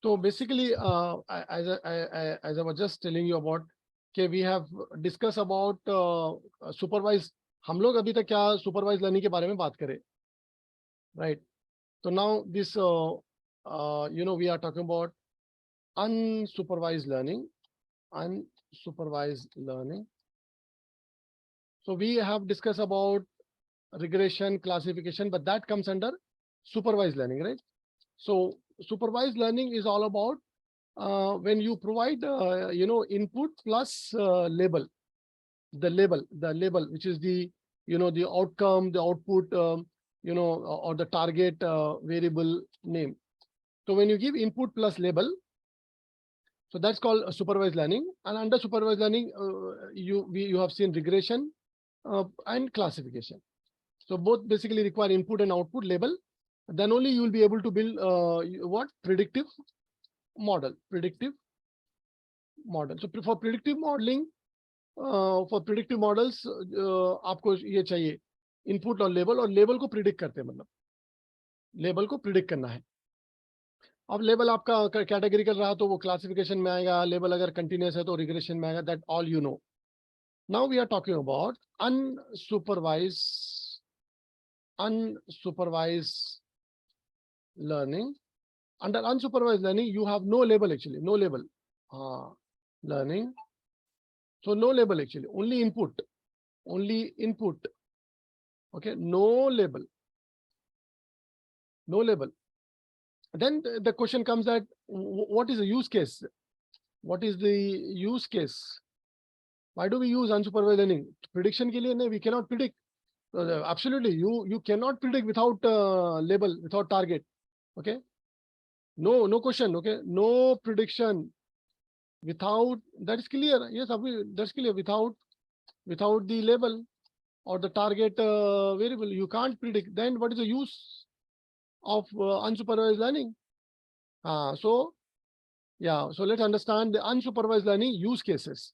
So basically, as I was just telling you about, कि we have discussed about supervised. हम लोग अभी तक क्या supervised learning के बारे में बात करें, right? So now this, we are talking about unsupervised learning. Unsupervised learning. So we have discussed about regression, classification, but that comes under supervised learning, right? So supervised learning is all about when you provide, input plus label, the label, which is the, the outcome, the output, or the target variable name. So when you give input plus label, so that's called supervised learning. And under supervised learning, you have seen regression and classification. So both basically require input and output label. Then only you will be able to build what? Predictive model. Predictive model. So for predictive modeling, for predictive models, आपको ये चाहिए input और label को predict करते हैं, मतलब label को predict करना है. अब लेबल आपका कैटेगरिकल रहा तो वो क्लासिफिकेशन में आएगा, लेबल अगर कंटिन्यूअस है तो रिग्रेशन में आएगा. That all you know. Now we are talking about unsupervised learning. Under unsupervised learning, you have no label actually, no label. Learning. So no label actually, only input. Okay, no label. Then the question comes that what is the use case? What is the use case? Why do we use unsupervised learning? Prediction के लिए नहीं, we cannot predict. Absolutely, you cannot predict without label, without target. Okay, no question. Okay, no prediction without, that is clear. Yes, that's clear. Without the label or the target variable, you can't predict. Then what is the use of unsupervised learning? So let's understand the unsupervised learning use cases.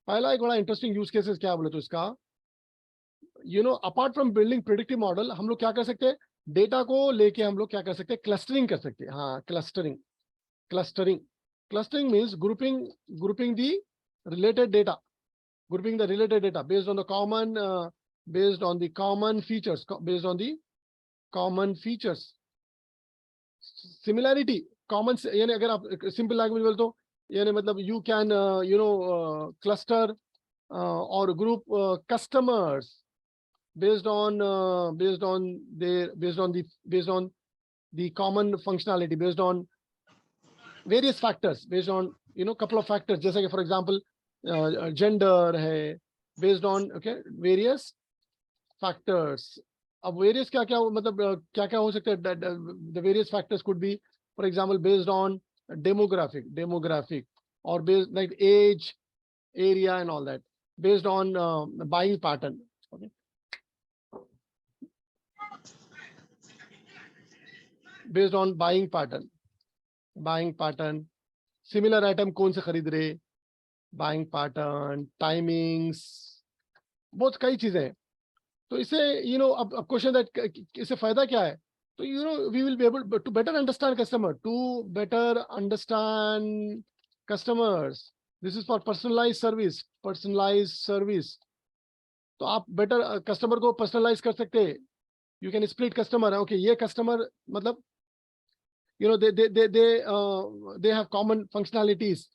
पहला एक बड़ा interesting use cases क्या बोले तो इसका, apart from building predictive model, हम लोग क्या कर सकते हैं, डेटा को लेके हम लोग क्या कर सकते हैं, क्लस्टरिंग कर सकते हैं. Clustering means grouping the related data, based on the common features, similarity common, यानी अगर आप सिंपल लैंग्वेज बोल तो यानी मतलब यू कैन क्लस्टर और group customers based on the common functionality, based on various factors, based on couple of factors, जैसे कि for example gender है, based on various factors. अब various क्या मतलब क्या हो सकते हैं, the various factors could be, for example, based on demographic, or based like age, area and all that, based on buying pattern. Okay, based on buying pattern, similar item कौन से खरीद रहे, buying pattern, timings, बहुत कई चीजें हैं. तो इसे अब क्वेश्चन दैट इससे फायदा क्या है, तो we will be able to better understand customers. This is for personalized service. तो आप बेटर कस्टमर को पर्सनलाइज कर सकते हैं. You can split customer. Okay, ये कस्टमर मतलब they have common functionalities.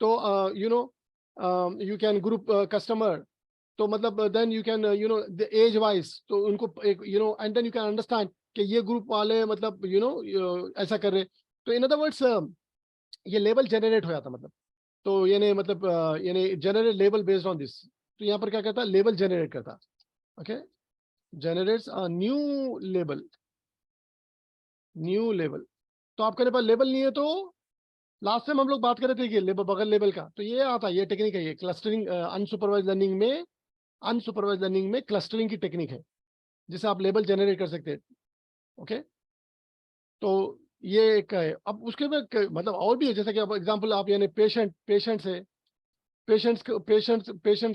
तो you can group customer. तो मतलब then you can the age wise, तो उनको एक and then you can understand कि ये ग्रुप वाले मतलब ऐसा कर रहे. तो in other words ये लेबल जनरेट हो जाता, मतलब तो यानी मतलब यानी generate label based on this. तो यहाँ पर क्या करता है, लेबल जनरेट करता. Okay, generates a new label. तो आपके पास लेबल नहीं है, तो लास्ट टाइम हम लोग बात कर रहे थे कि लेबल बगल लेबल का, तो ये आता है, ये टेक्निक है, ये क्लस्टरिंग. अनसुपरवाइज लर्निंग में क्लस्टरिंग की टेक्निक है, जिसे आप लेबल जनरेट कर सकते हैं. ओके, तो ये एक है. अब उसके बाद मतलब और भी है, जैसे कि अब एग्जांपल आप यानी पेशेंट्स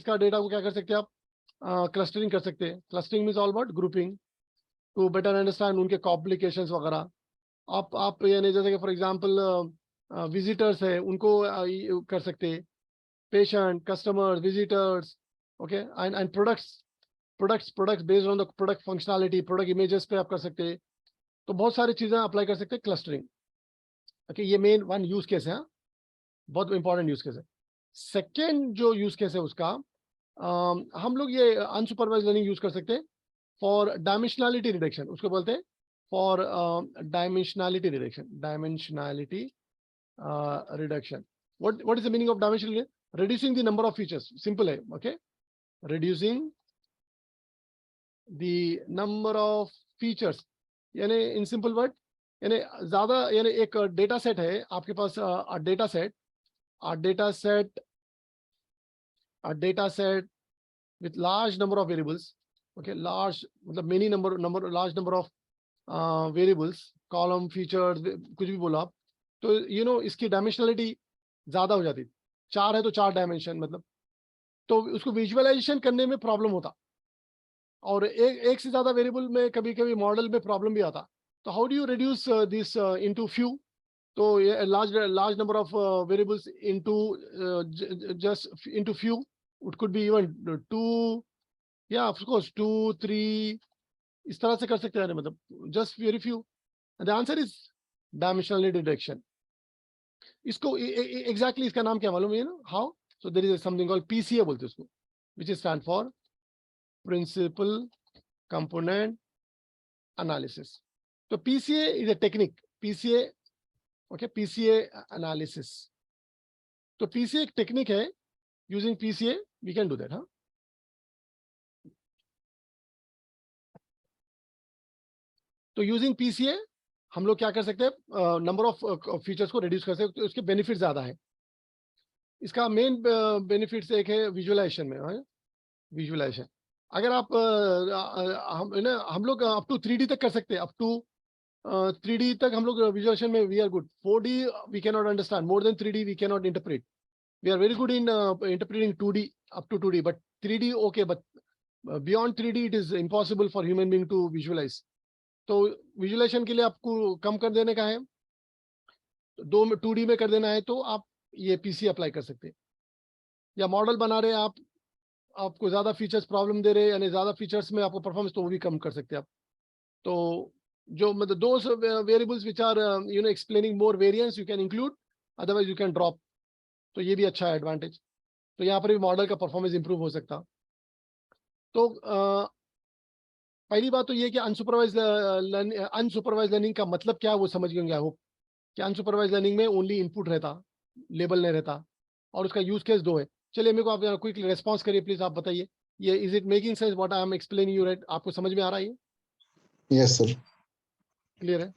का डेटा को क्या कर सकते हैं आप, क्लस्टरिंग कर सकते हैं। Clustering means all about grouping to better understand उनके कॉम्प्लिकेशंस वगैरह। आप यानी जैसे कि फॉर एग्जांपल विजिटर्स है उनको कर सकते हैं, patient, customers, visitors, okay, and products based on the product functionality, product images पे आप कर सकते हैं। तो बहुत सारी चीजें अप्लाई कर सकते हैं क्लस्टरिंग। ओके, ये मेन वन यूज केस है, बहुत इंपॉर्टेंट यूज केस है। सेकेंड जो यूज केस है उसका, हम लोग ये अनसुपरवाइज लर्निंग यूज कर सकते हैं फॉर डायमेंशनैलिटी रिडक्शन, उसको बोलते हैं for dimensionality reduction. what is the meaning of dimensional? Reducing the number of features, simple है, okay, reducing the number of features, यानी इन सिंपल वर्ड, यानी ज्यादा, यानी एक डेटा सेट है आपके पास, a data set with large number of variables, okay, large मतलब many large number of variables, column, features, कुछ भी बोला आप, तो इसकी डायमेंशनलिटी ज्यादा हो जाती। 4 है तो 4 डायमेंशन, मतलब तो उसको विजुअलाइजेशन करने में प्रॉब्लम होता, और एक से ज्यादा वेरिएबल में कभी कभी मॉडल में प्रॉब्लम भी आता। तो how do you reduce this into few? तो large number of variables into just into few, it could be even 2, या ऑफ कोर्स 2 3, इस तरह से कर सकते हैं, मतलब just very few. The answer is dimensional reduction. इसको एग्जैक्टली इसका नाम क्या मालूम है ना, how? So there is something called PCA बोलते हैं उसको, which is stand for principal component analysis. तो PCA is a technique, PCA, okay, PCA analysis. तो पीसीए एक टेक्निक है, using PCA we can do that. हाँ, तो यूजिंग पीसीए हम लोग क्या कर सकते हैं, नंबर ऑफ फीचर्स को रिड्यूस कर सकते हैं, तो उसके बेनिफिट ज्यादा है। इसका मेन बेनिफिट्स एक है विजुअलाइजेशन में, विजुअलाइजेशन। अगर आप हम लोग अप टू 3D तक कर सकते हैं, अप टू 3D तक हम लोग विजुअलाइजेशन में we are good. 4D we can not understand, more than 3D we can not interpret. We are very good in interpreting 2D up to 2D, but 3D okay, but beyond 3D it is impossible for human being to visualize. तो visualization के लिए आपको कम कर देने का है, 2D में कर देना है, तो आप ये पीसी अप्लाई कर सकते हैं। या मॉडल बना रहे हैं आप, आपको ज्यादा फीचर्स प्रॉब्लम दे रहे हैं, यानी ज्यादा फीचर्स में आपको परफॉर्मेंस, तो वो भी कम कर सकते हैं आप। तो जो मतलब those variables which are explaining more variance you can include, otherwise you can drop. तो ये भी अच्छा है एडवांटेज। तो यहाँ पर भी मॉडल का परफॉर्मेंस इंप्रूव हो सकता। तो पहली बात तो ये कि अनसुपरवाइज लर्निंग का मतलब क्या है वो समझ गए होंगे, आई होप। कि अनसुपरवाइज लर्निंग में ओनली इनपुट रहता, लेबल नहीं रहता, और उसका यूज केस 2 है। चलिए मेरे को आप क्विक रेस्पॉन्स करिए प्लीज, आप बताइए ये is it making sense what I am explaining you, right? आपको समझ में आ रहा है? यस सर, क्लियर है?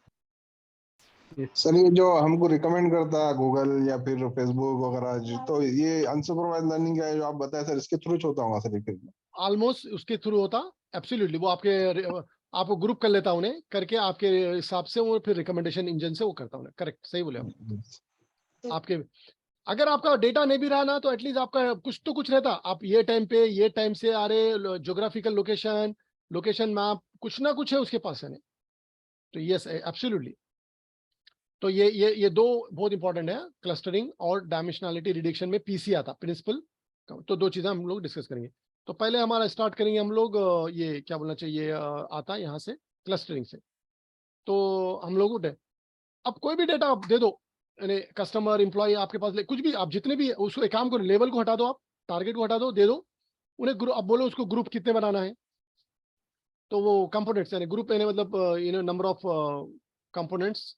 सर ये जो हमको रिकमेंड करता है गूगल या फिर फेसबुक वगैरह, तो ये अनसुपरवाइज लर्निंग है जो आप बताए सर, इसके थ्रू होता होगा सर? फिर ऑलमोस्ट उसके थ्रू होता, एब्सोल्युटली। वो आपको ग्रुप कर लेता, उन्हें करके आपके हिसाब से, वो फिर रिकमेंडेशन इंजन से वो करता उन्हें। करेक्ट, सही बोले आप। आपके अगर आपका डेटा नहीं भी रहा ना, तो एटलीस्ट आपका कुछ तो कुछ रहता, आप ये टाइम पे ये टाइम से आ रहे, ज्योग्राफिकल लोकेशन मैप, कुछ ना कुछ है उसके पास है। तो यस, एब्सोल्युटली। तो ये 2 बहुत इंपॉर्टेंट है, क्लस्टरिंग और डायमेंशनैलिटी रिडक्शन में पीसी आता, प्रिंसिपल। तो 2 चीजें हम लोग डिस्कस करेंगे। तो पहले हमारा स्टार्ट करेंगे हम लोग, ये क्या बोलना चाहिए, आता है यहाँ से क्लस्टरिंग से। तो हम लोग उठे, अब कोई भी डेटा आप दे दो, यानी कस्टमर, एम्प्लॉय, आपके पास कुछ भी, आप जितने भी, उसको एक काम करो, लेवल को हटा दो, आप टारगेट को हटा दो, दे दो उन्हें ग्रुप। अब बोलो उसको ग्रुप कितने बनाना है, तो वो कंपोनेंट्स, यानी ग्रुप, यानी मतलब नंबर ऑफ कंपोनेंट्स।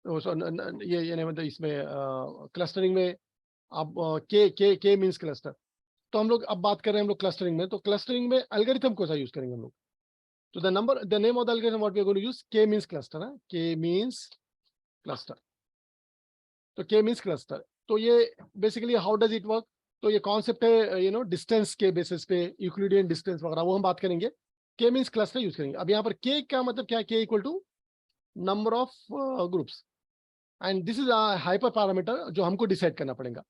ये यानी मतलब इसमें क्लस्टरिंग में आप के मींस क्लस्टर। तो हम लोग अब बात कर रहे हैं हम लोग क्लस्टरिंग में। तो क्लस्टरिंग में एल्गोरिथम को सा यूज करेंगे हम लोग। तो the name of the algorithm what we are going to use, K means cluster है, के मींस क्लस्टर। तो के मींस क्लस्टर, तो ये basically how does it work? तो ये कॉन्सेप्ट है डिस्टेंस के बेसिस पे, यूक्लिडियन डिस्टेंस वगैरह, वो हम बात करेंगे। के मींस क्लस्टर यूज करेंगे। अब यहाँ पर के का मतलब क्या है? K equal to number of groups, and this is hyper parameter जो हमको डिसाइड करना पड़ेगा।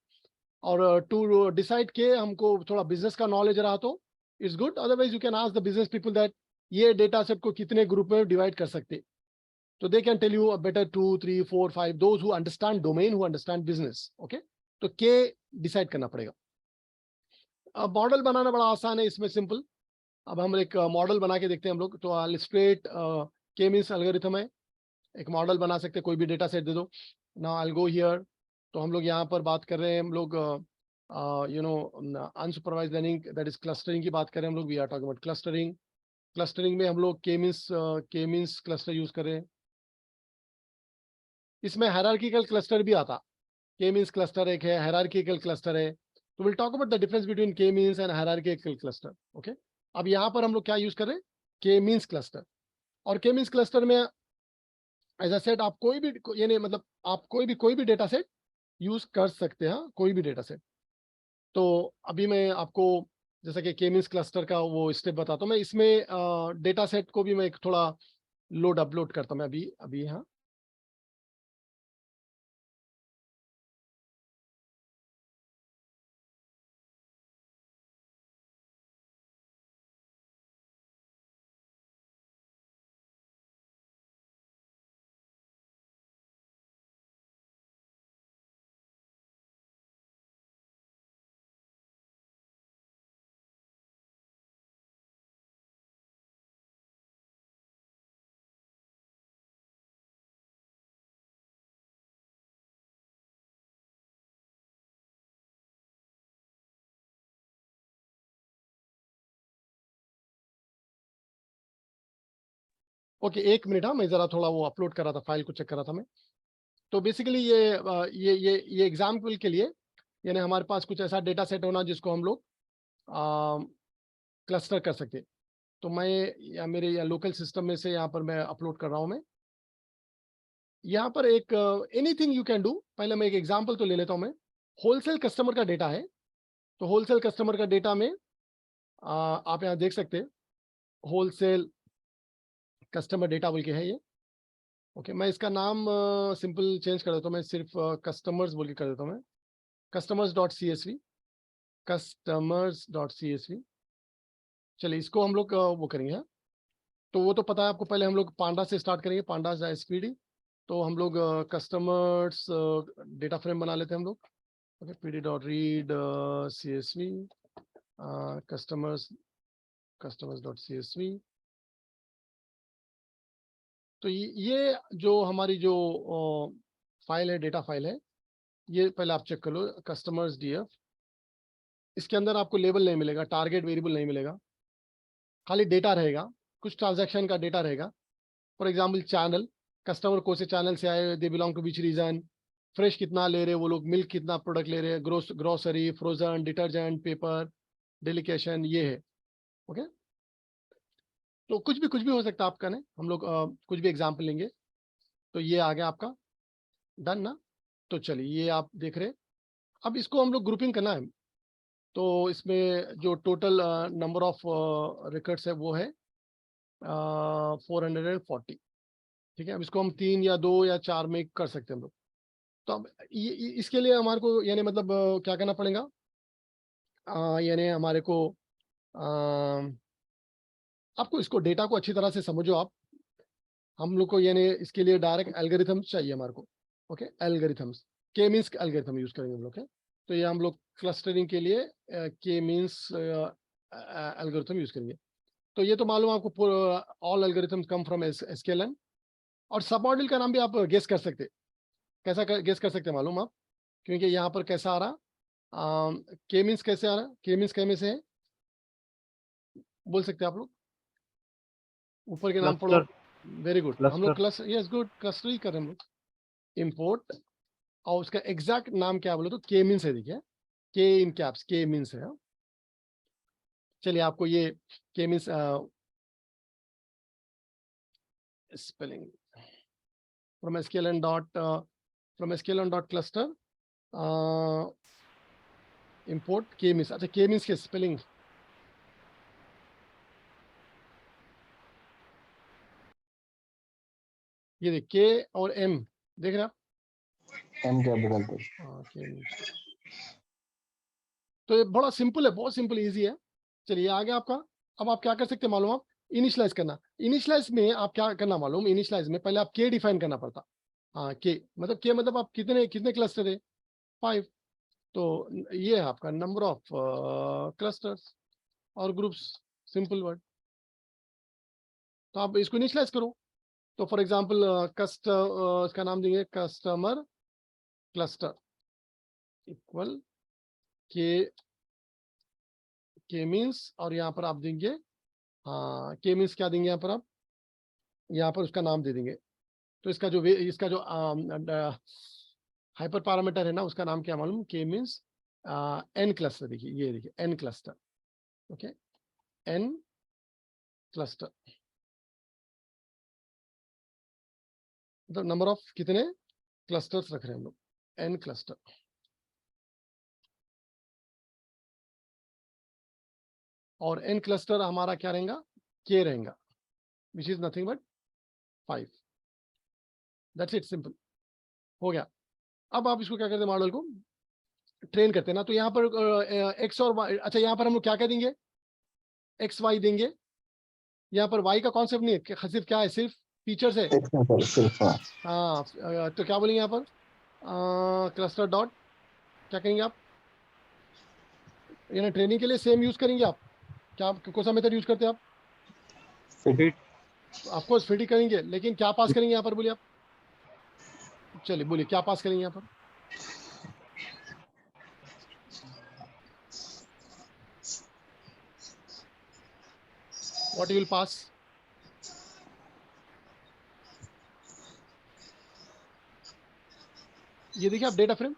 और टू डिसाइड के हमको थोड़ा बिजनेस का नॉलेज रहा तो it's good, otherwise you can ask the business people that ये डेटा सेट को कितने ग्रुप में डिवाइड कर सकते, तो they can tell you a better 2 3 4 5 those who understand domain, who understand business. Okay, तो के डिसाइड करना पड़ेगा। अब मॉडल बनाना बड़ा आसान है इसमें, सिंपल। अब हम एक मॉडल बना के देखते हैं हम लोग। तो इलस्ट्रेट के मींस एल्गोरिथम है, एक मॉडल बना सकते हैं, कोई भी डेटा सेट दे दो। Now I will go here. तो हम लोग यहाँ पर बात कर रहे हैं, हम लोग you know unsupervised learning, that is clustering की बात करें हम लोग। We are talking about clustering. Clustering में हम लोग के मींस क्लस्टर यूज कर रहे हैं। इसमें हायरार्किकल क्लस्टर भी आता, के मींस क्लस्टर एक है, हायरार्किकल क्लस्टर है। तो will talk about the difference between के means and hierarchical cluster. Okay, अब यहाँ पर हम लोग क्या यूज कर रहे हैं, के मींस क्लस्टर। और के मींस क्लस्टर में एज अ सेट आप कोई भी, यानी मतलब आप कोई भी डेटा सेट यूज कर सकते हैं, कोई भी डेटा सेट। तो अभी मैं आपको जैसा कि के मींस क्लस्टर का वो स्टेप बताता हूँ। मैं इसमें डेटा सेट को भी मैं एक थोड़ा लोड अपलोड करता हूँ मैं अभी अभी यहाँ। ओके, एक मिनट। हाँ, मैं जरा थोड़ा वो अपलोड कर रहा था, फाइल को चेक कर रहा था मैं। तो बेसिकली ये एग्जाम्पल के लिए, यानी हमारे पास कुछ ऐसा डेटा सेट होना जिसको हम लोग क्लस्टर कर सके। तो मैं या मेरे या लोकल सिस्टम में से यहाँ पर मैं अपलोड कर रहा हूँ मैं। यहाँ पर एक एनीथिंग यू कैन डू। पहले मैं एक एग्जांपल तो ले लेता हूँ मैं। होलसेल कस्टमर का डेटा है। तो होलसेल कस्टमर का डेटा में आप यहाँ देख सकते हैं, होलसेल कस्टमर डेटा बोल के है ये। ओके, मैं इसका नाम सिंपल चेंज कर देता हूँ। मैं सिर्फ कस्टमर्स बोल के कर देता हूँ मैं, customers dot C S V, customers dot C S V. चलिए, इसको हम लोग वो करेंगे। हाँ? तो वो तो पता है आपको, पहले हम लोग पांडा से स्टार्ट करेंगे, पांडा एसपीडी। तो हम लोग कस्टमर्स डेटा फ्रेम बना लेते हैं हम लोग। Okay, PD dot read C S V, customers, customers dot C S V. तो ये जो हमारी जो फाइल है, डेटा फाइल है, ये पहले आप चेक कर लो, कस्टमर्स डीएफ। इसके अंदर आपको लेबल नहीं मिलेगा, टारगेट वेरिएबल नहीं मिलेगा, खाली डेटा रहेगा, कुछ ट्रांजैक्शन का डेटा रहेगा। फॉर एग्जाम्पल चैनल, कस्टमर कौन से चैनल से आए, they belong to which region, fresh कितना ले रहे वो लोग, मिल्क कितना प्रोडक्ट ले रहे हैं, ग्रोसरी, फ्रोजन, डिटर्जेंट, पेपर, डेलिकेशन, ये है। ओके, तो कुछ भी हो सकता है आपका। नहीं, हम लोग कुछ भी एग्जाम्पल लेंगे। तो ये आ गया आपका, डन ना। तो चलिए, ये आप देख रहे हैं। अब इसको हम लोग ग्रुपिंग करना है। तो इसमें जो टोटल नंबर ऑफ रिकॉर्ड्स है वो है 440। ठीक है, अब इसको हम 3 या 2 या 4 में कर सकते हैं हम लोग। तो अब इसके लिए हमारे को यानी मतलब क्या करना पड़ेगा, यानी हमारे को आपको इसको डेटा को अच्छी तरह से समझो आप। हम लोग को यानी इसके लिए डायरेक्ट एल्गोरिथम्स चाहिए हमारे को। ओके, एल्गोरिथम्स, के मींस एल्गोरिथम यूज करेंगे हम लोग। तो ये हम लोग क्लस्टरिंग के लिए के मींस एल्गोरिथम यूज करेंगे। तो ये तो मालूम आपको, ऑल एल्गोरिथम्स कम फ्रॉम एसक्यूएलएन। और सब मॉडल का नाम भी आप गेस कर सकते, कैसा गेस कर सकते मालूम आप, क्योंकि यहाँ पर कैसा आ रहा, के मींस कैसे आ रहा, के मींस कै में से है, बोल सकते हैं आप लोग, ऊपर के नाम पढ़ो। क्लस्टर वेरी गुड, हम लोग cluster cluster, yes good, cluster ही कर रहे हैं हम लोग। इम्पोर्ट, और उसका एग्जैक्ट नाम क्या बोले तो के मींस है। देखिए, के इन कैप्स, के मींस है। चलिए, आपको ये K means spelling from sklearn dot cluster import K means. अच्छा, के मींस के स्पेलिंग, ये देख, के और एम, देख रहे हैं आप, एम कैपिटल पे। के मींस। तो ये बड़ा सिंपल है, बहुत सिंपल इजी है। चलिए आ गया आपका। अब आप क्या कर सकते हैं मालूम, आप इनिशियलाइज करना। इनिशियलाइज में आप क्या करना मालूम, इनिशियलाइज में पहले आप के डिफाइन करना पड़ता। हाँ के मतलब आप कितने कितने क्लस्टर है, 5। तो ये है आपका नंबर ऑफ क्लस्टर्स और ग्रुप्स, सिंपल वर्ड। तो आप इसको इनिशियलाइज करो। तो फॉर एग्जांपल इसका नाम देंगे कस्टमर क्लस्टर इक्वल के, के मीन्स, और यहाँ पर आप देंगे, हाँ के मीन्स क्या देंगे यहाँ पर आप, यहाँ पर उसका नाम दे देंगे। तो इसका जो इसका जो हाइपर पैरामीटर है ना, उसका नाम क्या मालूम, के मीन्स एन क्लस्टर। देखिए ये देखिए N cluster, okay N cluster मतलब नंबर ऑफ कितने क्लस्टर्स रख रहे हैं हम लोग, एन क्लस्टर। और एन क्लस्टर हमारा क्या रहेगा, के रहेगा, which is nothing but 5। That's it, simple हो गया। अब आप इसको क्या करते हैं, मॉडल को ट्रेन करते हैं ना। तो यहाँ पर एक्स और वाई, अच्छा यहाँ पर हम लोग क्या देंगे, एक्स वाई देंगे। यहाँ पर वाई का कॉन्सेप्ट नहीं है, सिर्फ क्या है, सिर्फ फीचर्स है। सिर्फ हाँ। हाँ तो क्या बोलेंगे यहाँ पर, क्लस्टर डॉट, क्या करेंगे आप, यानी ट्रेनिंग के लिए सेम यूज करेंगे आप, क्या कौन सा मेथड यूज करते हैं आप, फिट ऑफकोर्स फिट ही करेंगे, लेकिन क्या पास करेंगे यहाँ पर, बोलिए आप, चलिए बोलिए क्या पास करेंगे यहाँ पर, व्हाट यू विल पास, ये देखिए आप data frame,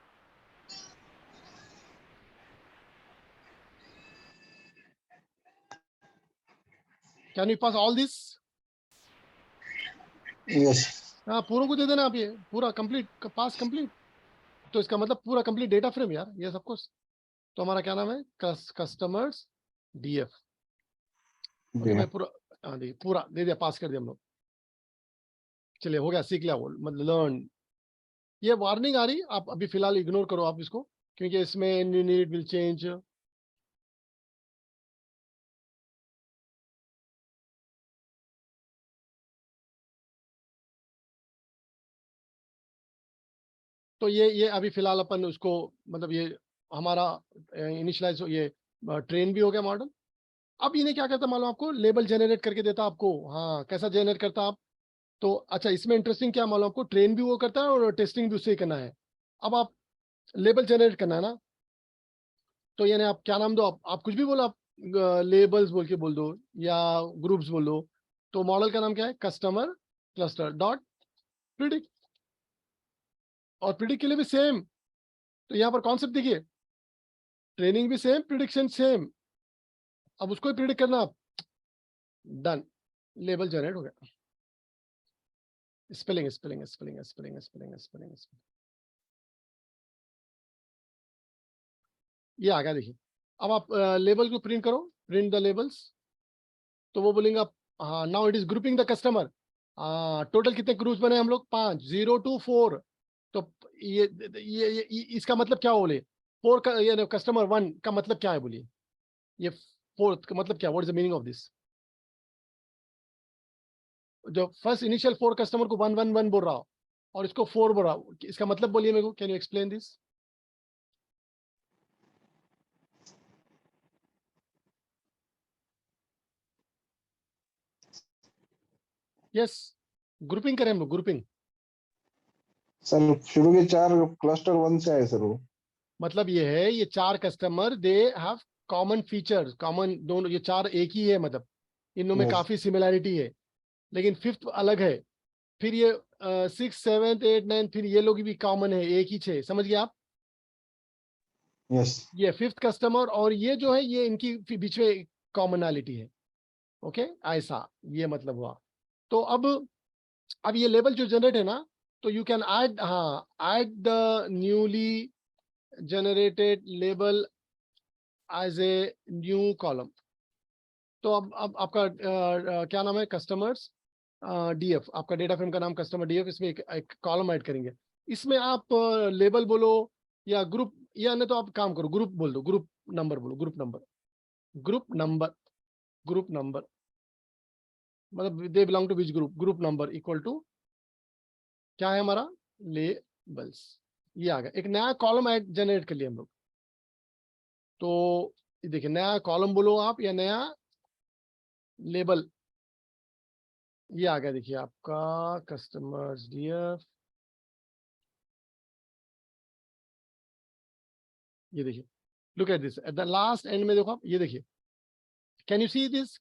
can you pass all this, yes हाँ पूरों को दे देना आप, ये पूरा कंप्लीट पास कंप्लीट। तो इसका मतलब पूरा कंप्लीट डेटा फ्रेम यार, ये सब कुछ। तो हमारा क्या नाम है, कस्टमर्स डीएफ। ओके मैं पूरा, हाँ देखिए पूरा दे दिया, पास कर दिया हम लोग। चलिए हो गया, सीख लिया वो, मतलब लर्न। ये वार्निंग आ रही, आप अभी फिलहाल इग्नोर करो आप इसको, क्योंकि इसमें नीड विल चेंज। तो ये अभी फिलहाल अपन उसको, मतलब ये हमारा इनिशियलाइज, ये ट्रेन भी हो गया मॉडल। अब इन्हें क्या करता मालूम आपको, लेबल जनरेट करके देता आपको। हाँ कैसा जनरेट करता आप, तो अच्छा इसमें इंटरेस्टिंग क्या मालूम आपको, ट्रेन भी वो करता है और टेस्टिंग भी उससे ही करना है। अब आप लेबल जनरेट करना है ना, तो यानी आप क्या नाम दो, आप कुछ भी बोलो, आप लेबल्स बोल के बोल दो या ग्रुप्स बोल दो। तो मॉडल का नाम क्या है, कस्टमर क्लस्टर डॉट प्रिडिक्ट। और प्रिडिक्ट के लिए भी सेम। तो यहाँ पर कॉन्सेप्ट देखिए, ट्रेनिंग भी सेम, प्रिडिक्शन सेम। अब उसको ही प्रिडिक्ट करना आप, डन, लेबल जनरेट हो गया। Spelling spelling spelling spelling spelling spelling, ये आ गया देखिए। अब आप लेबल को प्रिंट करो, प्रिंट द लेबल्स। तो वो बोलेंगे आप, हाँ now it is grouping the customer. Total कितने ग्रुप्स बने हम लोग, 5, 0 to 4। तो ये इसका मतलब क्या बोले, 4 का, ये कस्टमर 1 का मतलब क्या है बोलिए, ये 4th का मतलब क्या, what is the meaning of this. जो फर्स्ट इनिशियल 4 कस्टमर को 1 1 1 बोल रहा हो, और इसको 4 बोल रहा हो, इसका मतलब बोलिए मेरे को, can you explain this. Yes, grouping करें हम लोग, ग्रुपिंग। सर शुरू के 4 क्लस्टर 1 से आए सर वो। मतलब ये है, ये 4 customer they have common features, common दोनों, ये 4 एक ही है, मतलब इनमें में यस काफी सिमिलैरिटी है, लेकिन 5th अलग है। फिर ये 6 7 8 9, फिर ये लोग भी कॉमन है, एक ही 6, समझ गए आप। यस ये 5th कस्टमर और ये जो है, ये इनकी बीच में कॉमनैलिटी है। ओके ऐसा, ये मतलब हुआ। तो अब ये लेबल जो जनरेट है ना, तो यू कैन ऐड, हाँ add the newly generated label as a new column. तो अब आपका क्या नाम है, कस्टमर्स डीएफ, आपका डेटा फ्रेम का नाम कस्टमर डीएफ, इसमें एक कॉलम ऐड करेंगे। इसमें आप लेबल बोलो या ग्रुप, या नहीं तो आप काम करो, ग्रुप बोल दो, ग्रुप नंबर बोलो, ग्रुप नंबर। ग्रुप नंबर मतलब they belong to which group number equal to क्या है हमारा लेबल्स। ये आ गया, एक नया कॉलम ऐड जनरेट कर लिया हम लोग। तो देखिए नया कॉलम बोलो आप या नया लेबल, ये आ गया। देखिए आपका कस्टमर्स डीएफ, ये देखिए look at this at the last and में देखो आप, ये देखिए can you see this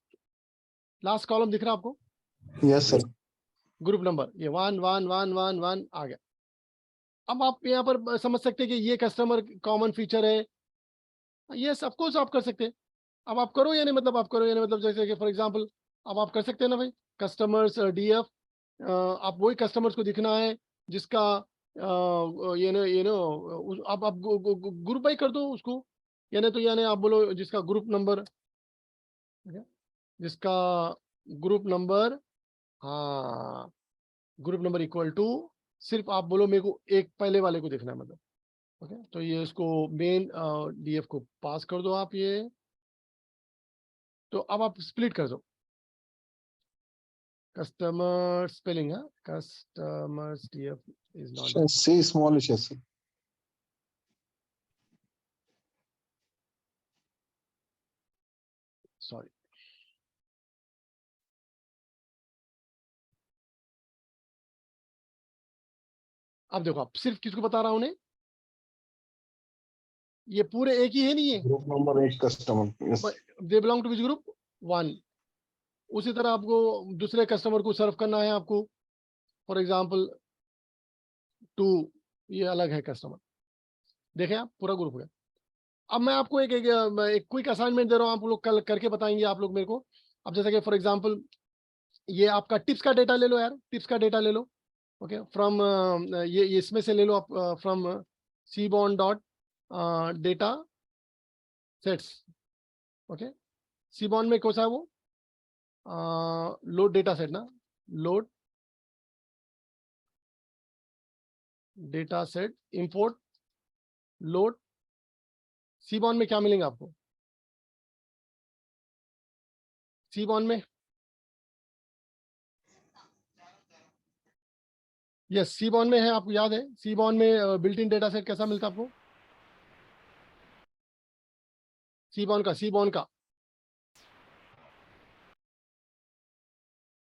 last column दिख रहा है आपको? Yes sir. ग्रुप नंबर ये 1 1 1 1 1 आ गया। अब आप यहाँ पर समझ सकते हैं कि ये कस्टमर कॉमन फीचर है। ये सब कुछ आप कर सकते हैं। अब आप करो या नहीं, मतलब आप करो या नहीं, मतलब जैसे कि फॉर एग्जांपल अब आप कर सकते हैं ना भाई, कस्टमर्स डीएफ, आप वही कस्टमर्स को दिखना है जिसका आप ग्रुप बाई कर दो उसको, यानी तो यानी आप बोलो जिसका ग्रुप नंबर, जिसका ग्रुप नंबर, हाँ ग्रुप नंबर इक्वल टू, सिर्फ आप बोलो मेरे को एक पहले वाले को देखना है मतलब। ओके, तो ये इसको मेन डीएफ को पास कर दो आप ये। तो अब आप स्प्लिट कर दो कस्टमर स्पेलिंग है, customers DF is not C small ish sir. Sorry. अब देखो आप सिर्फ किसको बता रहा हूं उन्हें, ये पूरे एक ही है नहीं है, ग्रुप नंबर एक customer. Yes. They belong to which group 1। उसी तरह आपको दूसरे कस्टमर को सर्व करना है आपको, फॉर एग्जांपल 2, ये अलग है कस्टमर। देखें आप पूरा ग्रुप हो गया। अब मैं आपको एक क्विक असाइनमेंट दे रहा हूं, आप लोग कल करके बताएंगे आप लोग मेरे को। अब जैसे कि फॉर एग्जांपल ये आपका टिप्स का डेटा ले लो यार, टिप्स का डेटा ले लो। ओके फ्रॉम ये इसमें से ले लो आप, from seaborn dot data sets. Okay, seaborn में कौन सा है वो, लोड डेटा सेट ना, load data set import load. Seaborn में क्या मिलेंगे आपको, सीबॉन में, यस सीबॉन में है, आपको याद है सीबॉन में बिल्ट इन डेटा सेट कैसा मिलता है आपको, सीबॉन का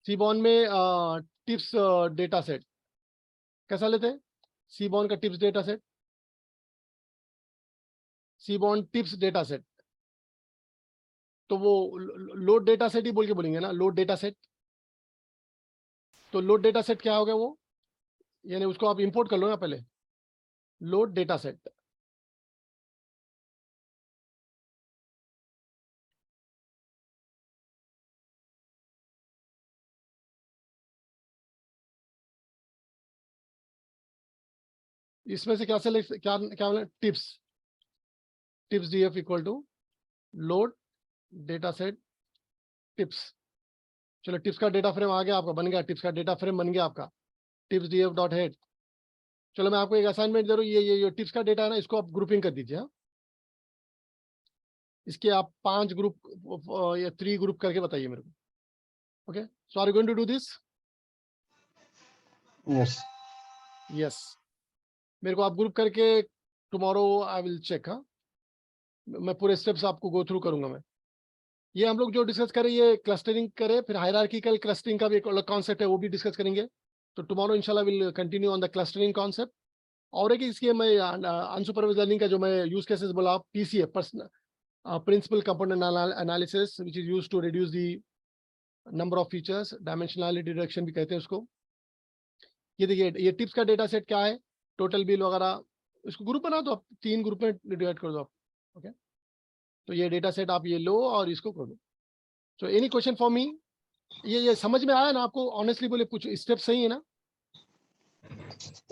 सीबॉन में टिप्स डेटा सेट कैसा लेते हैं, सीबॉन का tips data set, सीबॉन tips data set. तो वो लोड डेटा सेट ही बोल के बोलेंगे ना, लोड डेटा सेट। तो लोड डेटा सेट क्या हो गया वो, यानी उसको आप इंपोर्ट कर लो ना पहले, लोड डेटा सेट। इसमें से क्या सेलेक्ट, क्या क्या tips, tips DF equal to load data set tips. चलो टिप्स का डेटा फ्रेम आ गया आपका, बन गया टिप्स का डेटा फ्रेम बन गया आपका, टिप्स डीएफ डॉट हेड। चलो मैं आपको एक असाइनमेंट दे रहा हूँ, ये टिप्स का डेटा है ना, इसको आप ग्रुपिंग कर दीजिए। हाँ, इसके आप 5 ग्रुप या 3 ग्रुप करके बताइए मेरे को। Okay, so are you going to do this? Yes. Yes, मेरे को आप ग्रुप करके टुमारो आई विल चेक। हाँ, मैं पूरे स्टेप्स आपको गो थ्रू करूंगा मैं। ये हम लोग जो डिस्कस करें ये क्लस्टरिंग करें, फिर हायरार्किकल क्लस्टरिंग का भी एक अलग कॉन्सेप्ट है, वो भी डिस्कस करेंगे। तो टुमारो इंशाल्लाह will continue on the clustering concept. और एक इसके मैं अनसुपरवाइज्ड लर्निंग का जो मैं यूज केसेस बोला, PCA personal principal component analysis which is used to reduce the number of features, dimensionality reduction भी कहते हैं उसको। ये देखिए ये टिप्स का डेटा सेट क्या है, टोटल बिल वगैरह, इसको ग्रुप बना दो आप, 3 ग्रुप में डिवाइड कर दो आप। ओके, तो ये डेटा सेट आप ये लो और इसको कर दो। So any question for me, ये समझ में आया ना आपको? ऑनेस्टली बोले कुछ स्टेप सही है ना?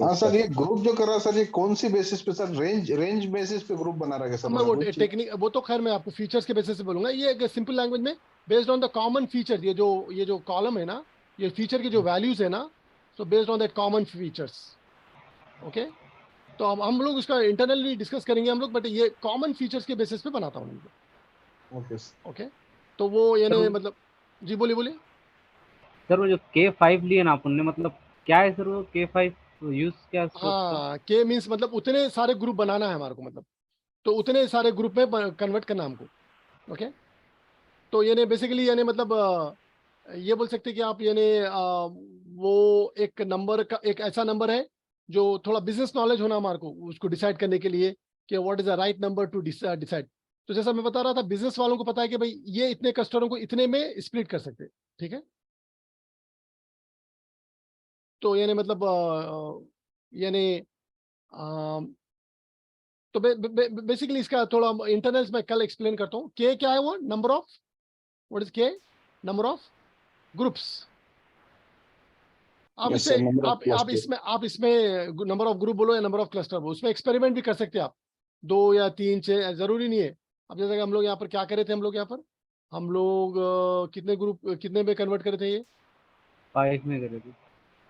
हाँ सर, ये ग्रुप जो कर रहा है सर, ये कौन सी बेसिस पे सर, रेंज बेसिस पे ग्रुप बना रहा है सर? अब मैं वो मतलब टेक्निक, वो तो खैर मैं आपको फीचर्स के बेसिस से बोलूंगा, ये एक सिंपल लैंग्वेज में based on the common feature, ये जो कॉलम है ना, ये फीचर की जो वैल्यूज है ना, so based on that common features. Okay, तो हम लोग उसका इंटरनली डिस्कस करेंगे हम लोग, बट ये कॉमन फीचर्स के बेसिस पे बनाता हूँ इनको। ओके ओके, तो वो यानी सर, मतलब जी बोलिए बोलिए। सर वो जो K5 लिए ना अपन ने, मतलब क्या है सर वो K5 यूज क्या है उसका? हाँ, के मीन्स मतलब उतने सारे ग्रुप बनाना है हमारे को, मतलब तो उतने सारे ग्रुप में कन्वर्ट करना हमको। ओके, तो यानी बेसिकली यानी मतलब ये बोल सकते हैं कि आप यानी वो एक नंबर का, एक ऐसा नंबर है जो थोड़ा बिजनेस नॉलेज होना हमारे को उसको डिसाइड करने के लिए कि what is the right number two decide. तो जैसा मैं बता रहा था, बिजनेस वालों को पता है कि भाई ये इतने कस्टमरों को इतने में स्प्लिट कर सकते हैं, ठीक है। तो यानी मतलब यानी तो बेसिकली इसका थोड़ा इंटरनल्स में कल एक्सप्लेन करता हूँ। के क्या है वो नंबर ऑफ, व्हाट इज के, नंबर ऑफ ग्रुप्स। आप यस इसे सर, नंबर ऑफ क्लस्टर। आप इसमें नंबर ऑफ ग्रुप बोलो या नंबर ऑफ क्लस्टर बोलो, उसमें एक्सपेरिमेंट भी कर सकते हैं आप, 2 या 3 6 जरूरी नहीं है। अब जैसे कि हम लोग यहाँ पर क्या करे थे, हम लोग यहाँ पर हम लोग कितने ग्रुप कितने में कन्वर्ट करे थे ये। 5 में करे थे।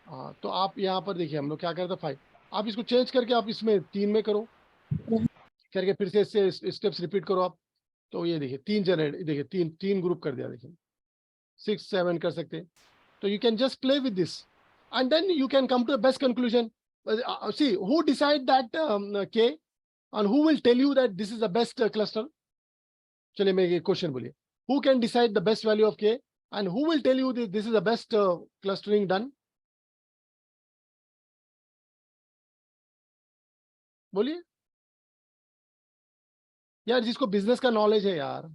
हाँ, तो आप यहाँ पर देखिए हम लोग क्या करे थे 5। आप इसको चेंज करके आप इसमें 3 में करो, करके फिर से इससे स्टेप्स रिपीट करो आप। तो ये देखिए 3 जनरेट, देखिए 3 ग्रुप कर दिया, देखिए 6 7 कर सकते हैं। So you can just play with this, and then you can come to a best conclusion. See who decide that K, and who will tell you that this is the best cluster. चलिए मैं ये question बोलिए, who can decide the best value of K, and who will tell you that this is the best clustering done? बोलिए यार, जिसको business का knowledge है यार,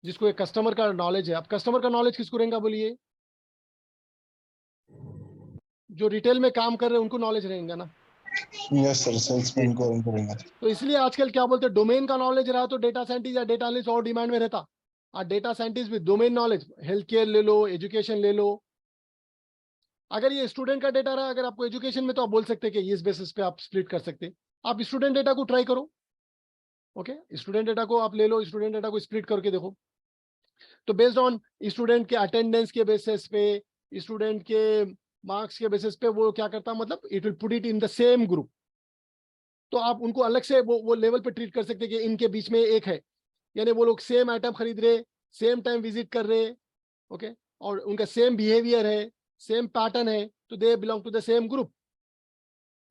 जिसको एक कस्टमर का नॉलेज है। अब कस्टमर का नॉलेज किसको रहेगा बोलिए, जो रिटेल में काम कर रहे हैं उनको नॉलेज रहेगा ना। यस सर, सेल्समैन को रन करेंगे। तो इसलिए आजकल क्या बोलते हैं, डोमेन का नॉलेज रहा तो डेटा साइंटिस्ट या डेटा एनालिस्ट और डिमांड में रहता। और data scientist with domain knowledge, health care ले लो, एजुकेशन ले लो। अगर ये स्टूडेंट का डेटा रहा, अगर आपको एजुकेशन में, तो आप बोल सकते हैं कि इस बेसिस पे आप स्प्लिट कर सकते हैं। आप स्टूडेंट डेटा को ट्राई करो। ओके, स्टूडेंट डेटा को आप ले लो, स्टूडेंट डेटा को स्प्लिट करके देखो। तो बेस्ड ऑन स्टूडेंट के अटेंडेंस के बेसिस पे, स्टूडेंट के मार्क्स के बेसिस पे वो क्या करता है, मतलब it will put it in the same group. तो आप उनको अलग से वो लेवल पे ट्रीट कर सकते हैं कि इनके बीच में एक है, यानी वो लोग सेम आइटम खरीद रहे, सेम टाइम विजिट कर रहे। ओके, और उनका सेम बिहेवियर है, सेम पैटर्न है, तो they belong to the same group.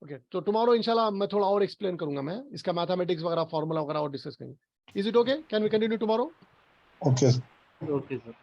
Okay, तो टुमारो इंशाल्लाह मैं थोड़ा और एक्सप्लेन करूंगा, मैं इसका मैथमेटिक्स वगैरह, फॉर्मूला वगैरह और डिस्कस करेंगे। Is it okay, can we continue tomorrow? Okay okay sir.